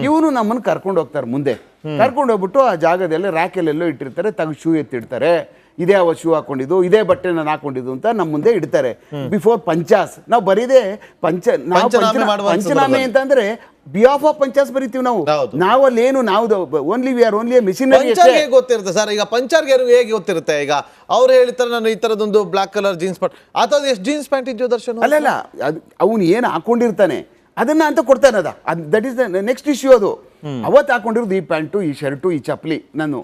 ಇವನು ನಮ್ಮನ್ನು ಕರ್ಕೊಂಡು ಹೋಗ್ತಾರೆ ಮುಂದೆ. ಕರ್ಕೊಂಡು ಹೋಗ್ಬಿಟ್ಟು ಆ ಜಾಗದಲ್ಲಿ ರ್ಯಾಕಲ್ಲೆಲ್ಲೋ ಇಟ್ಟಿರ್ತಾರೆ, ತೆಗೆದು ಶೂ ಎತ್ತಿಡ್ತಾರೆ. ಇದೇ ಅವ ಶೂ ಹಾಕೊಂಡಿದ್ದು, ಇದೇ ಬಟ್ಟೆ ನಾನು ಹಾಕೊಂಡಿದ್ದು ಅಂತ ನಮ್ಮ ಮುಂದೆ ಇಡ್ತಾರೆ. ಬಿಫೋರ್ ಪಂಚಾಸ್ ನಾವು ಬರೀದೇ ಪಂಚನಾಮೆ ಅಂತಂದ್ರೆ ಬಿಹಾಫ್ ಆಫ್ ಪಂಚಾಸ್ ಬರೀತೀವಿ ನಾವು. ನಾವಲ್ಲಿ ಏನು ನಾವು only we are only missionary. ಗೊತ್ತಿರುತ್ತೆ ಸರ್, ಈಗ ಪಂಚಾರ್ಗೆ ಹೇಗೆ ಗೊತ್ತಿರುತ್ತೆ? ಈಗ ಅವ್ರು ಹೇಳ್ತಾರೆ ನಾನು ಈ ತರದೊಂದು ಬ್ಲಾಕ್ ಕಲರ್ ಜೀನ್ಸ್ ಪ್ಯಾಂಟ್, ಅಥವಾ ಎಷ್ಟು ಜೀನ್ಸ್ ಪ್ಯಾಂಟ್ ಇದೆಯೋ ದರ್ಶನ್? ಅಲ್ಲಲ್ಲ, ಅವನು ಏನು ಹಾಕೊಂಡಿರ್ತಾನೆ ಅದನ್ನ ಅಂತ ಕೊಡ್ತಾನೆ. That is the next issue. ಅದು ಅವತ್ತು ಹಾಕೊಂಡಿರೋದು ಈ ಪ್ಯಾಂಟು, ಈ ಶರ್ಟು, ಈ ಚಪ್ಪಲಿ, ನಾನು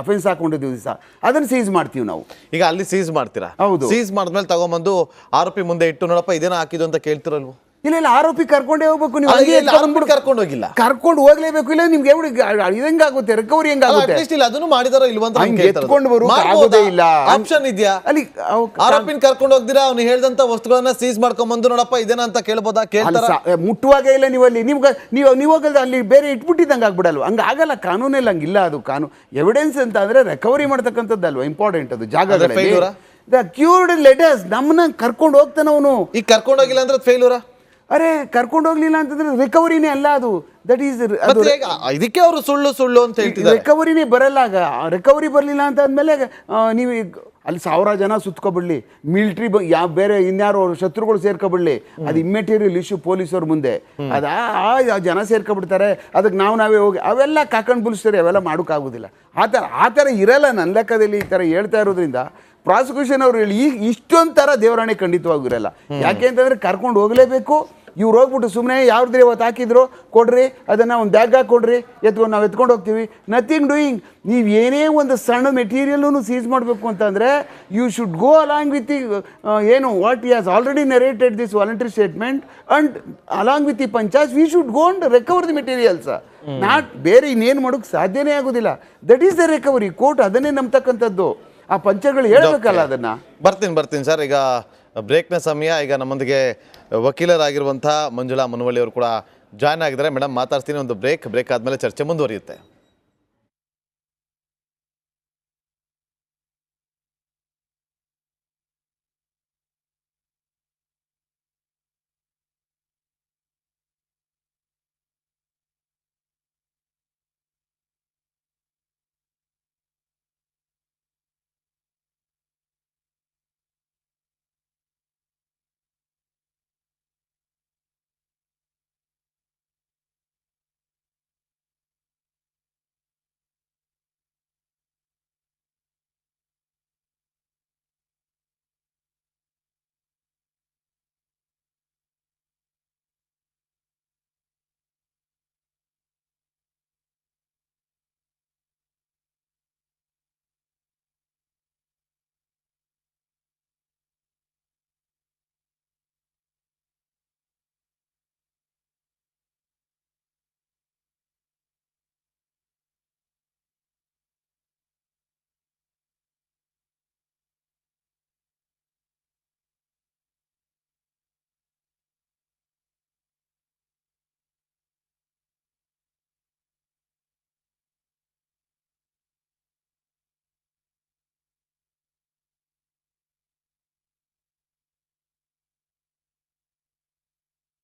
ಅಫೆನ್ಸ್ ಹಾಕೊಂಡಿದ್ದೀವಿ ದಿವಸ ಅದನ್ನ ಸೀಸ್ ಮಾಡ್ತೀವಿ ನಾವು. ಈಗ ಅಲ್ಲಿ ಸೀಸ್ ಮಾಡ್ತೀರಾ? ಹೌದು. ಸೀಸ್ ಮಾಡಿದ್ಮೇಲೆ ತಗೊಂಬಂದು ಆರೋಪಿ ಮುಂದೆ ಇಟ್ಟು ನೋಡಪ್ಪ ಇದೇನೋ ಹಾಕಿದ್ದು ಅಂತ ಕೇಳ್ತಿರಲ್ವ? ಇಲ್ಲ, ಆರೋಪಿ ಕರ್ಕೊಂಡೇ ಹೋಗ್ಬೇಕು. ನೀವು ಕರ್ಕೊಂಡು ಹೋಗಿಲ್ಲ, ಕರ್ಕೊಂಡು ಹೋಗ್ಲೇಬೇಕು. ಇಲ್ಲ ನಿಮ್ಗೆ ಹೆಂಗಾಗುತ್ತೆ ರಿಕವರಿ? ಹೆಂಗಾಗುತ್ತೆ? ಅದನ್ನು ಮಾಡಿದಾರೋ ಇಲ್ವಂತ ಎತ್ಕೊಂಡು ಬರೋದೇ ಇಲ್ಲ. ಆಪ್ಷನ್ ಇದೆಯಾ? ಅಲ್ಲಿ ಆರೋಪಿನ ಕರ್ಕೊಂಡು ಹೋಗ್ದಿರಾ ಅವ್ನು ಹೇಳ್ದಂತ ವಸ್ತುಗಳನ್ನ ಸೀಸ್ ಮಾಡ್ಕೊಂಡ್ಬಂದು ನೋಡಪ್ಪ ಇದೇನ ಅಂತ ಕೇಳ್ಬೋದಾ? ಕೇಳ್ತಾರ? ಮುಟ್ಟುವಾಗೇ ಇಲ್ಲ ನೀವು ಅಲ್ಲಿ. ನಿಮ್ಗೆ ನೀವು ಹೋಗಲ್ದ ಅಲ್ಲಿ ಬೇರೆ ಇಟ್ಬಿಟ್ಟಿದ್ದಂಗೆ ಆಗ್ಬಿಡಲ್ವ? ಹಂಗ ಆಗಲ್ಲ, ಕಾನೂನಲ್ಲಿ ಹಂಗಿಲ್ಲ. ಅದು ಕಾನೂನು ಎವಿಡೆನ್ಸ್ ಅಂತ ಅಂದ್ರೆ ರಿಕವರಿ ಮಾಡ್ತಕ್ಕಂಥದ್ದಲ್ವ ಇಂಪಾರ್ಟೆಂಟ್. ಅದು ಜಾಗಗಳಲ್ಲಿ ದ ಕ್ಯೂರ್ಡ್ ಲೆಟರ್ಸ್ ನಮ್ಮನ್ನ ಕರ್ಕೊಂಡು ಹೋಗ್ತಾನ ಅವನು. ಈಗ ಕರ್ಕೊಂಡು ಹೋಗಿಲ್ಲ ಅಂದ್ರೆ ಫೇಲ್ಯೂರಾ? ಅರೆ ಕರ್ಕೊಂಡು ಹೋಗ್ಲಿಲ್ಲ ಅಂತಂದ್ರೆ ರಿಕವರಿನೇ ಅಲ್ಲ ಅದು. ದಟ್ ಈಸ್ ಇದಕ್ಕೆ ಅವರು ಸುಳ್ಳು ಅಂತ ಹೇಳ್ತಿದ್ದಾರೆ. ರಿಕವರಿನೇ ಬರಲ್ಲ. ಆಗ ರಿಕವರಿ ಬರಲಿಲ್ಲ ಅಂತ ಅಂದಮೇಲೆ ನೀವು ಅಲ್ಲಿ 1000 ಜನ ಸುತ್ಕೊಬಿಡ್ಲಿ, ಮಿಲಿಟ್ರಿ ಯಾವ ಬೇರೆ ಇನ್ಯಾರು ಶತ್ರುಗಳು ಸೇರ್ಕೊಬಿಡ್ಲಿ, ಅದು ಇಮ್ಮೆಟೀರಿಯಲ್ ಇಶ್ಯೂ ಪೊಲೀಸವ್ರ ಮುಂದೆ. ಆ ಜನ ಸೇರ್ಕೊಬಿಡ್ತಾರೆ. ಅದಕ್ಕೆ ನಾವೇ ಹೋಗಿ ಅವೆಲ್ಲ ಕಾಕೊಂಡು ಬುಲಿಸ್ತಾರೆ. ಅವೆಲ್ಲ ಮಾಡೋಕ್ಕಾಗೋದಿಲ್ಲ. ಆ ಥರ ಇರಲ್ಲ ನನ್ನ ಲೆಕ್ಕದಲ್ಲಿ. ಈ ಥರ ಹೇಳ್ತಾ ಇರೋದ್ರಿಂದ ಪ್ರಾಸಿಕ್ಯೂಷನ್ ಅವರು ಹೇಳಿ ಇಷ್ಟೊಂಥರ ದೇವರಾಣೆ ಖಂಡಿತವಾಗಿರಲ್ಲ. ಯಾಕೆ ಅಂತಂದರೆ ಕರ್ಕೊಂಡು ಹೋಗಲೇಬೇಕು. ಇವ್ರು ಹೋಗ್ಬಿಟ್ಟು ಸುಮ್ಮನೆ ಯಾವ್ದು ಇವತ್ತು ಹಾಕಿದ್ರು ಕೊಡ್ರಿ, ಅದನ್ನು ಒಂದು ಬ್ಯಾಗ್ ಹಾಕಿ ಕೊಡ್ರಿ, ನಾವು ಎತ್ಕೊಂಡು ಹೋಗ್ತೀವಿ. Nothing doing. ನೀವು ಏನೇ ಒಂದು ಸಣ್ಣ ಮೆಟೀರಿಯಲ್ನು ಸೀಸ್ ಮಾಡಬೇಕು ಅಂತಂದರೆ you should go along with ಏನು what he has already narrated this voluntary statement and along with the panchayat we should go and recover the materials. Not ಬೇರೆ ಇನ್ನೇನು ಮಾಡೋಕ್ಕೆ ಸಾಧ್ಯನೇ ಆಗೋದಿಲ್ಲ. That is the recovery. Court ಅದನ್ನೇ ನಂಬ್ತಕ್ಕಂಥದ್ದು. ಆ ಪಂಚಗಳು ಹೇಳ್ಬೇಕಲ್ಲ ಅದನ್ನ. ಬರ್ತೀನಿ ಸರ್. ಈಗ ಬ್ರೇಕ್ನ ಸಮಯ. ಈಗ ನಮ್ಮೊಂದಿಗೆ ವಕೀಲರಾಗಿರುವಂಥ ಮಂಜುಳಾ ಮುನವಳ್ಳಿ ಅವರು ಕೂಡ ಜಾಯ್ನ್ ಆಗಿದ್ದಾರೆ. ಮೇಡಮ್ ಮಾತಾಡ್ತೀನಿ. ಒಂದು ಬ್ರೇಕ್ ಆದಮೇಲೆ ಚರ್ಚೆ ಮುಂದುವರಿಯುತ್ತೆ.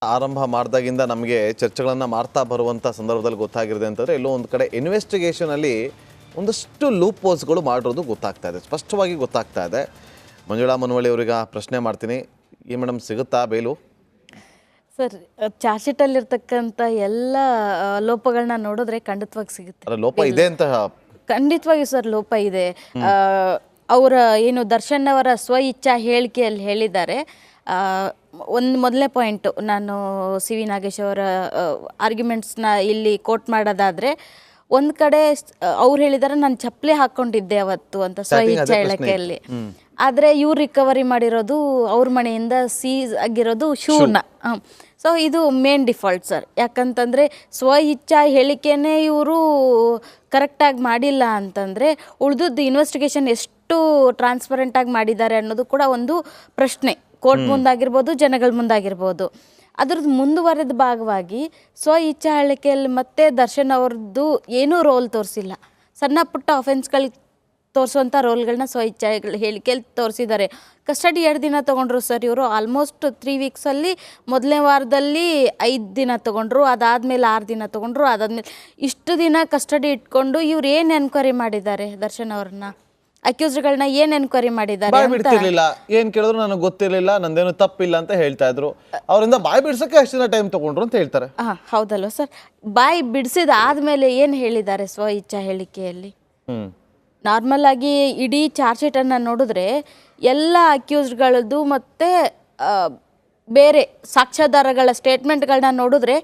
ಆರಂಭ ಮಾಡಿದಾಗಿಂದ ನಮಗೆ ಚರ್ಚೆಗಳನ್ನು ಮಾಡ್ತಾ ಬರುವಂಥ ಸಂದರ್ಭದಲ್ಲಿ ಗೊತ್ತಾಗಿರುತ್ತೆ ಅಂತಂದರೆ ಎಲ್ಲೋ ಒಂದು ಕಡೆ ಇನ್ವೆಸ್ಟಿಗೇಷನಲ್ಲಿ ಒಂದಷ್ಟು ಲೂಪ್ ಹೋಲ್ಸ್ಗಳು ಮಾಡಿರೋದು ಗೊತ್ತಾಗ್ತಾ ಇದೆ, ಸ್ಪಷ್ಟವಾಗಿ ಗೊತ್ತಾಗ್ತಾ ಇದೆ. ಮಂಜುಳಾ ಮುನವಳ್ಳಿ ಅವರಿಗೆ ಪ್ರಶ್ನೆ ಮಾಡ್ತೀನಿ. ಈ ಮೇಡಮ್ ಸಿಗುತ್ತಾ ಬೇಲು? ಸರ್, ಚಾರ್ಜ್ ಶೀಟಲ್ಲಿರ್ತಕ್ಕಂಥ ಎಲ್ಲ ಲೋಪಗಳನ್ನ ನೋಡಿದ್ರೆ ಖಂಡಿತವಾಗಿ ಸಿಗುತ್ತೆ. ಲೋಪ ಇದೆ ಅಂತ ಖಂಡಿತವಾಗಿ ಸರ್ ಲೋಪ ಇದೆ. ಅವರ ಏನು ದರ್ಶನ್ ಅವರ ಸ್ವ ಇಚ್ಛಾ ಹೇಳಿಕೆಯಲ್ಲಿ ಹೇಳಿದ್ದಾರೆ. ಒಂದು ಮೊದಲನೇ ಪಾಯಿಂಟು, ನಾನು ಸಿ ವಿ ನಾಗೇಶ್ ಅವರ ಆರ್ಗ್ಯುಮೆಂಟ್ಸ್ನ ಇಲ್ಲಿ ಕೋಟ್ ಮಾಡೋದಾದರೆ, ಒಂದು ಕಡೆ ಅವ್ರು ಹೇಳಿದ್ದಾರೆ ನಾನು ಚಪ್ಪಲಿ ಹಾಕ್ಕೊಂಡಿದ್ದೆ ಅವತ್ತು ಅಂತ ಸ್ವ ಇಚ್ಛಾ ಹೇಳಿಕೆಯಲ್ಲಿ. ಆದರೆ ಇವ್ರು ರಿಕವರಿ ಮಾಡಿರೋದು ಅವ್ರ ಮನೆಯಿಂದ ಸೀಸ್ ಆಗಿರೋದು ಶೂನ. ಸೊ ಇದು ಮೇನ್ ಡಿಫಾಲ್ಟ್ ಸರ್. ಯಾಕಂತಂದರೆ ಸ್ವ ಇಚ್ಛಾ ಹೇಳಿಕೆನೇ ಇವರು ಕರೆಕ್ಟಾಗಿ ಮಾಡಿಲ್ಲ ಅಂತಂದರೆ ಉಳಿದದ್ದು ಇನ್ವೆಸ್ಟಿಗೇಷನ್ ಎಷ್ಟು ಟ್ರಾನ್ಸ್ಪರೆಂಟಾಗಿ ಮಾಡಿದ್ದಾರೆ ಅನ್ನೋದು ಕೂಡ ಒಂದು ಪ್ರಶ್ನೆ. ಕೋರ್ಟ್ ಮುಂದಾಗಿರ್ಬೋದು, ಜನಗಳ ಮುಂದಾಗಿರ್ಬೋದು. ಅದ್ರದ್ದು ಮುಂದುವರೆದ ಭಾಗವಾಗಿ ಸ್ವ ಇಚ್ಛಾ ಹೇಳಿಕೆಯಲ್ಲಿ ಮತ್ತೆ ದರ್ಶನ್ ಅವ್ರದ್ದು ಏನೂ ರೋಲ್ ತೋರಿಸಿಲ್ಲ. ಸಣ್ಣ ಪುಟ್ಟ ಅಫೆನ್ಸ್ಗಳಿಗೆ ತೋರಿಸುವಂಥ ರೋಲ್ಗಳನ್ನ ಸ್ವಇಚ್ಛೆ ಹೇಳಿಕೆಯಲ್ಲಿ ತೋರಿಸಿದ್ದಾರೆ. ಕಸ್ಟಡಿ 2 ದಿನ ತೊಗೊಂಡ್ರು ಸರ್ ಇವರು. ಆಲ್ಮೋಸ್ಟ್ 3 ವೀಕ್ಸಲ್ಲಿ ಮೊದಲನೇ ವಾರದಲ್ಲಿ 5 ದಿನ ತೊಗೊಂಡ್ರು, ಅದಾದಮೇಲೆ 6 ದಿನ ತೊಗೊಂಡ್ರು, ಅದಾದಮೇಲೆ ಇಷ್ಟು ದಿನ ಕಸ್ಟಡಿ ಇಟ್ಕೊಂಡು ಇವ್ರು ಏನು ಎನ್ಕ್ವೈರಿ ಮಾಡಿದ್ದಾರೆ ದರ್ಶನ್ ಅವ್ರನ್ನ, ಅಕ್ಯೂಸ್ಡ್ಗಳನ್ನ ಏನು ಎನ್ಕ್ವೈರಿ ಮಾಡಿದ್ದಾರೆ ಬಾಯ್ ಅಂತ. ಬಿಡ್ತಿರ್ಲಿಲ್ಲ, ಏನ್ ಕೇಳಿದ್ರು ನನಗೆ ಗೊತ್ತಿರ್ಲಿಲ್ಲ, ನಂದೇನು ತಪ್ಪಿಲ್ಲ ಅಂತ ಹೇಳ್ತಾ ಇದ್ರು. ಅವರಿಂದ ಬಾಯ್ ಬಿಡ್ಸಕ್ಕೆ ಅಷ್ಟು ದಿನ ಟೈಮ್ ತಗೊಂಡ್ರು ಅಂತ ಹೇಳ್ತಾರೆ. ಹೌದಲ್ವ ಸರ್. ಬಾಯಿ ಬಿಡಿಸಿದ ಆದಮೇಲೆ ಏನು ಹೇಳಿದ್ದಾರೆ ಸ್ವಇಚ್ಛಾ ಹೇಳಿಕೆಯಲ್ಲಿ? ನಾರ್ಮಲ್ ಆಗಿ ಇಡೀ ಚಾರ್ಜ್ ಶೀಟನ್ನು ನೋಡಿದ್ರೆ ಎಲ್ಲ ಅಕ್ಯೂಸ್ಡ್ಗಳದ್ದು ಮತ್ತು ಬೇರೆ ಸಾಕ್ಷ್ಯಾಧಾರಗಳ ಸ್ಟೇಟ್ಮೆಂಟ್ಗಳನ್ನ ನೋಡಿದ್ರೆ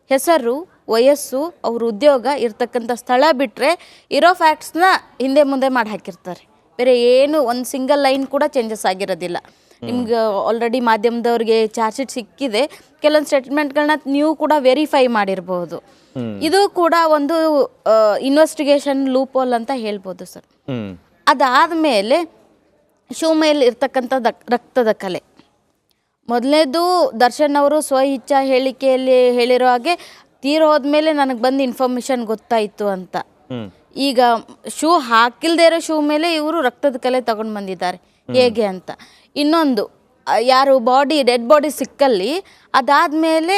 ಹೆಸರು, ವಯಸ್ಸು, ಅವ್ರ ಉದ್ಯೋಗ, ಇರ್ತಕ್ಕಂಥ ಸ್ಥಳ ಬಿಟ್ಟರೆ ಇರೋ ಫ್ಯಾಕ್ಟ್ಸ್ನ ಹಿಂದೆ ಮುಂದೆ ಮಾಡಿ ಹಾಕಿರ್ತಾರೆ. ಬೇರೆ ಏನು ಒಂದು ಸಿಂಗಲ್ ಲೈನ್ ಕೂಡ ಚೇಂಜಸ್ ಆಗಿರೋದಿಲ್ಲ. ನಿಮ್ಗೆ ಆಲ್ರೆಡಿ ಮಾಧ್ಯಮದವ್ರಿಗೆ ಚಾರ್ಜ್ ಶೀಟ್ ಸಿಕ್ಕಿದೆ, ಕೆಲವೊಂದು ಸ್ಟೇಟ್ಮೆಂಟ್ಗಳನ್ನ ನೀವು ಕೂಡ ವೆರಿಫೈ ಮಾಡಿರ್ಬೋದು. ಇದು ಕೂಡ ಒಂದು ಇನ್ವೆಸ್ಟಿಗೇಷನ್ ಲೂಪೋಲ್ ಅಂತ ಹೇಳ್ಬೋದು ಸರ್. ಅದಾದಮೇಲೆ ಶೂ ಮೇಲೆ ಇರ್ತಕ್ಕಂಥ ರಕ್ತದ ಕಲೆ. ಮೊದಲನೇದು ದರ್ಶನ್ ಅವರು ಸ್ವಇಚ್ಛಾ ಹೇಳಿಕೆಯಲ್ಲಿ ಹೇಳಿರೋ ಹಾಗೆ ತೀರೋದ್ಮೇಲೆ ನನಗೆ ಬಂದು ಇನ್ಫಾರ್ಮೇಷನ್ ಗೊತ್ತಾಯಿತು ಅಂತ. ಈಗ ಶೂ ಹಾಕಿಲ್ದೇ ಇರೋ ಶೂ ಮೇಲೆ ಇವರು ರಕ್ತದ ಕಲೆ ತಗೊಂಡು ಬಂದಿದ್ದಾರೆ ಹೇಗೆ ಅಂತ. ಇನ್ನೊಂದು, ಯಾರು ಡೆಡ್ ಬಾಡಿ ಸಿಕ್ಕಲ್ಲಿ ಅದಾದಮೇಲೆ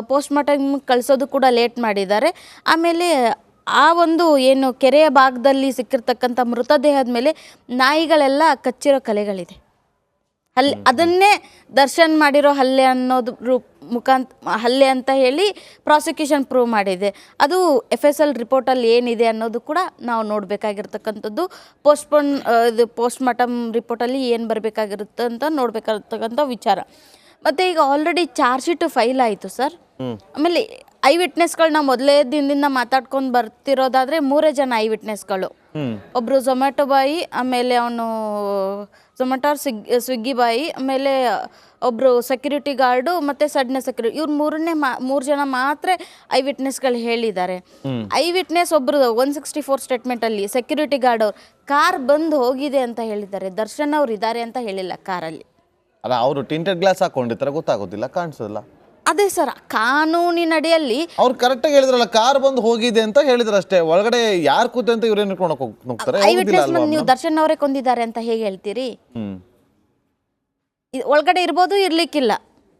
ಪೋಸ್ಟ್ ಮಾರ್ಟಮ್ ಕಳಿಸೋದು ಕೂಡ ಲೇಟ್ ಮಾಡಿದ್ದಾರೆ. ಆಮೇಲೆ ಆ ಒಂದು ಏನು ಕೆರೆಯ ಭಾಗದಲ್ಲಿ ಸಿಕ್ಕಿರ್ತಕ್ಕಂಥ ಮೃತದೇಹದ ಮೇಲೆ ನಾಯಿಗಳೆಲ್ಲ ಕಚ್ಚಿರೋ ಕಲೆಗಳಿದೆ. ಅದನ್ನೇ ದರ್ಶನ್ ಮಾಡಿರೋ ಹಲ್ಲೆ ಅನ್ನೋದು ಹಲ್ಲೆ ಅಂತ ಹೇಳಿ ಪ್ರಾಸಿಕ್ಯೂಷನ್ ಪ್ರೂವ್ ಮಾಡಿದೆ. ಅದು FSL ರಿಪೋರ್ಟಲ್ಲಿ ಏನಿದೆ ಅನ್ನೋದು ಕೂಡ ನಾವು ನೋಡಬೇಕಾಗಿರ್ತಕ್ಕಂಥದ್ದು. ಪೋಸ್ಟ್ ಮಾರ್ಟಮ್ ರಿಪೋರ್ಟಲ್ಲಿ ಏನು ಬರಬೇಕಾಗಿರುತ್ತೆ ಅಂತ ನೋಡಬೇಕಾಗಿರ್ತಕ್ಕಂಥ ವಿಚಾರ. ಮತ್ತು ಈಗ ಆಲ್ರೆಡಿ ಚಾರ್ಜ್ ಶೀಟ್ ಫೈಲ್ ಆಯಿತು ಸರ್. ಆಮೇಲೆ ಐ ವಿಟ್ನೆಸ್ಗಳನ್ನ ಮೊದಲೇ ದಿನದಿಂದ ಮಾತಾಡ್ಕೊಂಡು ಬರ್ತಿರೋದಾದರೆ 3 ಜನ ಐ ವಿಟ್ನೆಸ್ಗಳು. ಒಬ್ಬರು ಝೊಮ್ಯಾಟೊ ಬಾಯಿ, ಆಮೇಲೆ ಅವನು ಝೊಮ್ಯಾಟೊ ಸ್ವಿಗ್ಗಿ ಬಾಯಿ, ಆಮೇಲೆ ಒಬ್ಬರು ಸೆಕ್ಯೂರಿಟಿ ಗಾರ್ಡು ಮತ್ತು ಸಡ್ನ ಸೆಕ್ಯೂರಿಟಿ. ಇವ್ರು 3 ಜನ ಮಾತ್ರ ಐ ವಿಟ್ನೆಸ್ಗಳು ಹೇಳಿದ್ದಾರೆ. ಐ ವಿಟ್ನೆಸ್ ಒಬ್ಬರು 164 ಸ್ಟೇಟ್ಮೆಂಟಲ್ಲಿ ಸೆಕ್ಯೂರಿಟಿ ಗಾರ್ಡ್ ಅವ್ರು ಕಾರ್ ಬಂದು ಹೋಗಿದೆ ಅಂತ ಹೇಳಿದ್ದಾರೆ, ದರ್ಶನ್ ಅವ್ರು ಇದ್ದಾರೆ ಅಂತ ಹೇಳಿಲ್ಲ ಕಾರಲ್ಲಿ. ಅಲ್ಲ, ಅವರು ಟಿಂಟೆಡ್ ಗ್ಲಾಸ್ ಹಾಕೊಂಡಿರ್ತಾರೆ, ಗೊತ್ತಾಗೋದಿಲ್ಲ, ಕಾಣಿಸೋದಿಲ್ಲ. ಅದೇ ಸರ್, ಕಾನೂನಿನ ಅಡಿಯಲ್ಲಿ ಅವ್ರು ಕರೆಕ್ಟಾಗಿ ಹೇಳಿದ್ರಲ್ಲ, ಕಾರ್ ಬಂದು ಹೋಗಿದೆ ಅಂತ ಹೇಳಿದ್ರು ಅಷ್ಟೇ. ಒಳಗಡೆ ಯಾರು ಕೂತೆ ಅಂತ ಇವ್ರೇನು ಇಟ್ಕೊಂಡು ಹೋಗ್ತಾರೆ? ಐ ವಿಟ್ನೆಸ್ ನೀವು ದರ್ಶನ್ ಅವರೇ ಕೊಂದಿದ್ದಾರೆ ಅಂತ ಹೇಗೆ ಹೇಳ್ತೀರಿ? ಒಳಗಡೆ ಇರ್ಬೋದು, ಇರ್ಲಿಕ್ಕಿಲ್ಲ,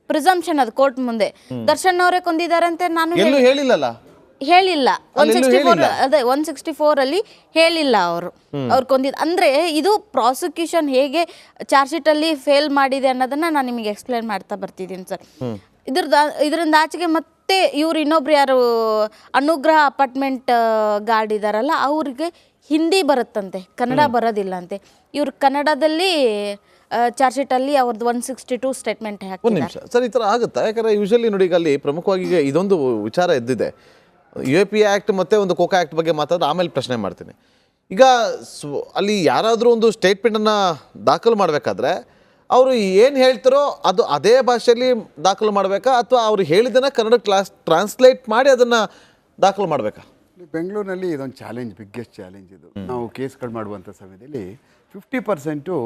ಪ್ರಿಸಂಪ್ಷನ್ ಅದು ಕೋರ್ಟ್ ಮುಂದೆ. ದರ್ಶನ್ ಅವರೇ ಕೊಂದಿದ್ದಾರೆ ಅಂತ ನಾನು ಹೇಳಿಲ್ಲಲ್ಲ, ಹೇಳಿಲ್ಲ. 164 ಅಲ್ಲಿ ಹೇಳಿಲ್ಲ ಅವ್ರು ಕೊಂದಿದ್ದು. ಅಂದ್ರೆ ಇದು ಪ್ರಾಸಿಕ್ಯೂಷನ್ ಹೇಗೆ ಚಾರ್ಜ್ ಶೀಟ್ ಅಲ್ಲಿ ಫೇಲ್ ಮಾಡಿದೆ ಅನ್ನೋದನ್ನ ನಾನು ನಿಮಗೆ ಎಕ್ಸ್ಪ್ಲೇನ್ ಮಾಡ್ತಾ ಬರ್ತಿದ್ದೀನಿ ಸರ್. ಇದರಿಂದ ಆಚೆಗೆ ಮತ್ತೆ ಇವ್ರು ಇನ್ನೊಬ್ರು ಯಾರು ಅನುಗ್ರಹ ಅಪಾರ್ಟ್ಮೆಂಟ್ ಗಾರ್ಡ್ ಇದಾರಲ್ಲ, ಅವ್ರಿಗೆ ಹಿಂದಿ ಬರುತ್ತಂತೆ, ಕನ್ನಡ ಬರೋದಿಲ್ಲ ಅಂತೆ. ಇವ್ರು ಕನ್ನಡದಲ್ಲಿ ಚಾರ್ಜ್ ಶೀಟ್ ಅಲ್ಲಿ ಅವ್ರದ್ದು 162 ಸ್ಟೇಟ್ಮೆಂಟ್ ಹಾಕಿ. ಒಂದು ನಿಮಿಷ ಸರ್, ಈ ಥರ ಆಗುತ್ತಾ? ಯಾಕಂದ್ರೆ ಯೂಶಲಿ ನೋಡಿ, ಈಗ ಅಲ್ಲಿ ಪ್ರಮುಖವಾಗಿ ಈಗ ಇದೊಂದು ವಿಚಾರ ಎದ್ದಿದೆ. UAP ಆ್ಯಕ್ಟ್ ಮತ್ತು ಒಂದು ಕೋಕಾ ಆ್ಯಕ್ಟ್ ಬಗ್ಗೆ ಮಾತಾಡಿದ್ರೆ ಆಮೇಲೆ ಪ್ರಶ್ನೆ ಮಾಡ್ತೀನಿ. ಈಗ ಅಲ್ಲಿ ಯಾರಾದರೂ ಒಂದು ಸ್ಟೇಟ್ಮೆಂಟನ್ನು ದಾಖಲು ಮಾಡಬೇಕಾದ್ರೆ ಅವರು ಏನು ಹೇಳ್ತಾರೋ ಅದು ಅದೇ ಭಾಷೆಯಲ್ಲಿ ದಾಖಲು ಮಾಡಬೇಕಾ, ಅಥವಾ ಅವ್ರು ಹೇಳಿದ್ದನ್ನು ಕನ್ನಡ ಟ್ರಾನ್ಸ್ಲೇಟ್ ಮಾಡಿ ಅದನ್ನು ದಾಖಲು ಮಾಡಬೇಕಾ? ಬೆಂಗಳೂರಿನಲ್ಲಿ ಇದೊಂದು ಚಾಲೆಂಜ್, ಬಿಗ್ಗೆಸ್ಟ್ ಚಾಲೆಂಜ್ ಇದು. ನಾವು ಕೇಸ್ಗಳು ಮಾಡುವಂಥ ಸಮಯದಲ್ಲಿ 50%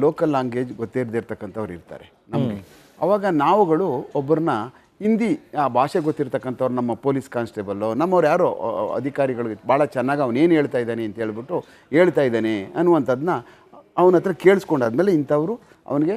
ಲೋಕಲ್ ಲ್ಯಾಂಗ್ವೇಜ್ ಗೊತ್ತಿರದಿರ್ತಕ್ಕಂಥವ್ರು ಇರ್ತಾರೆ ನಮಗೆ. ಅವಾಗ ನಾವುಗಳು ಒಬ್ಬರನ್ನ ಹಿಂದಿ ಆ ಭಾಷೆ ಗೊತ್ತಿರ್ತಕ್ಕಂಥವ್ರು, ನಮ್ಮ ಪೊಲೀಸ್ ಕಾನ್ಸ್ಟೇಬಲ್ಲು, ನಮ್ಮವ್ರು ಯಾರೋ ಅಧಿಕಾರಿಗಳು ಭಾಳ ಚೆನ್ನಾಗಿ ಅವನೇನು ಹೇಳ್ತಾ ಇದ್ದಾನೆ ಅಂತ ಹೇಳ್ಬಿಟ್ಟು ಹೇಳ್ತಾ ಇದ್ದಾನೆ ಅನ್ನುವಂಥದ್ದನ್ನ ಅವನ ಹತ್ರ ಕೇಳಿಸ್ಕೊಂಡಾದ್ಮೇಲೆ ಇಂಥವರು ಅವನಿಗೆ